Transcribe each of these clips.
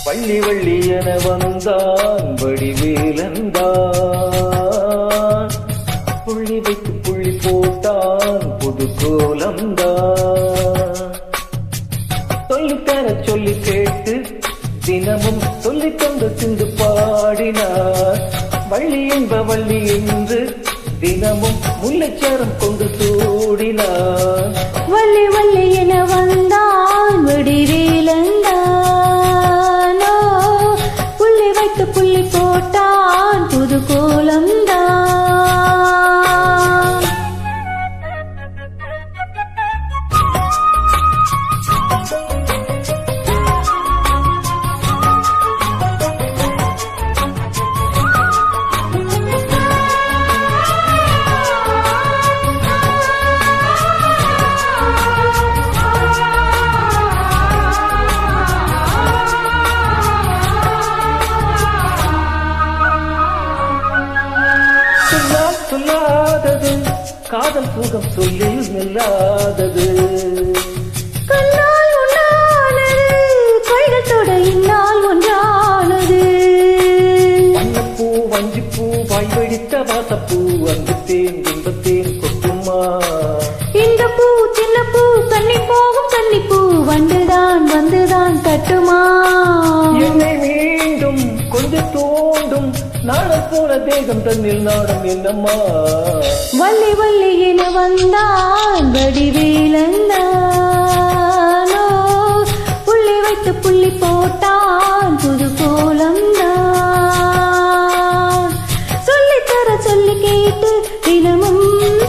வள்ளி வள்ளி என வந்தான் வடிவேலந்தான், புள்ளி வைத்து புள்ளி போட்டான் புது கோலம்தான். சொல்லித்தர சொல்லி கேட்டு தினமும் சொல்லி தந்து சிந்து பாடினார். வள்ளி என்ப வள்ளி என்று தினமும் முல்லைச்சாரம் கொண்டு சூடினார். வள்ளி வள்ளி என வந்தான் வடிவேலந்தான், புள்ளி வைத்து புள்ளி போட்டான் புது கோலம்தான். சொல்லாதது காதல் சுகம் சொல்லி நில்லாதது, கண்ணால் உண்டானது கைகளோட இன்னால் ஒன்றானது. வண்ணப்பூ வஞ்சிப்பூ வாய் வெடித்த வாசப்பூ அன்பத்தேன் இன்பத்தேன் கொட்டுமா. இந்த பூ சின்ன பூ கண்ணி போகும் கன்னிப்பூ வந்துதான் வந்துதான் தட்டுமா. என்னை மீண்டும் கொஞ்சம் தோண்டும் நாடம் போல தேகம் தன்னில் நாடம் என்னம்மா. வள்ளி வள்ளி என வந்தான் வடிவேலந்தான், புள்ளி வைத்து புள்ளி போட்டான் புது கோலம்தான். சொல்லித்தர சொல்லி கேட்டு தினமும்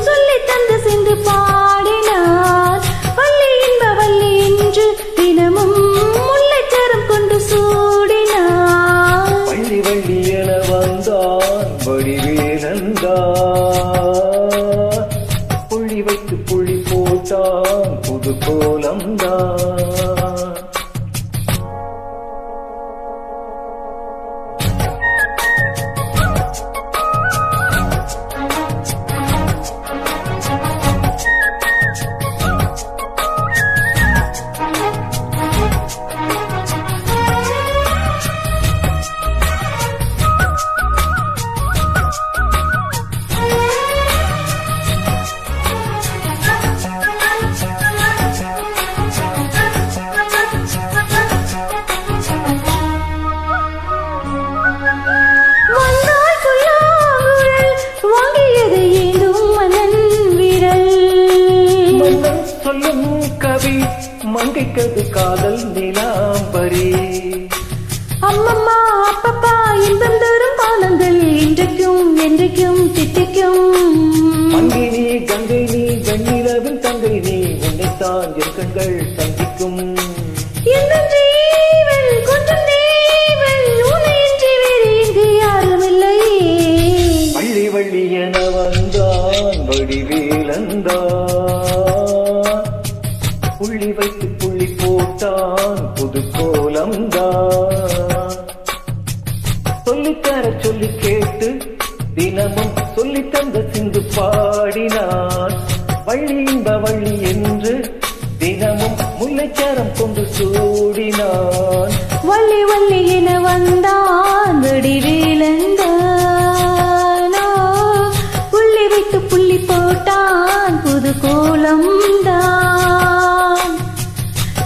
சொல்லி தந்து சென்று பாடினார். வள்ளி என்ப வள்ளி என்று தினமும் முல்லைச்சரம் கொண்டு சூடினார். வள்ளி வள்ளி என வந்தான் வடிவேலந்தான், புள்ளி வைத்து புள்ளி போட்டான் புது கோலம்தான். சொல்லும் கவி மங்கைக்கது காதல் நிலாம்பரி. அம்மம்மா அப்பப்பா இன்பம் தரும் பானங்கள் இன்றைக்கும் என்றைக்கும் திட்டிக்கும். மங்கினி கங்கை நீ வெண்ணிலவின் தங்கை நீ உன்னைத்தான் என் கண்கள் சந்திக்கும். என்ன ஜீவன் கொஞ்சம் தேவன் உன்னையின்றி வேறு இங்கு யாருமில்லை. வள்ளி வள்ளி என வந்தான் வடிவேலந்தான், புள்ளி வைத்து புள்ளி போட்டான் புது கோலம்தான். சொல்லித்தர சொல்லி கேட்டு தினமும் சொல்லி தந்த சிந்து பாடினான். வள்ளி இன்ப வள்ளி என்று தினமும் முல்லைச்சாரம் கொண்டு சூடினான். வள்ளி வள்ளி என வந்தான் வடிவேலந்தான், புள்ளி வைத்து புள்ளி போட்டான் புது கோலம்தான்.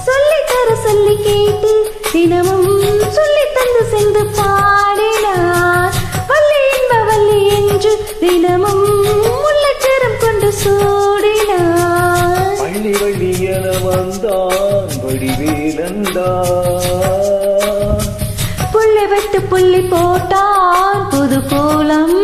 சொல்லித்தர சொல்லி கேட்டு தினமும் சொல்லி தந்து சென்று பாடினார். வள்ளி என்ப வள்ளி என்று தினமும் முல்லைச்சரம் கொண்டு சூடினார். வள்ளி வள்ளி என வந்தான் வடிவேலந்தான், புள்ளி வைத்து புள்ளி போட்டான் புது கோலம்.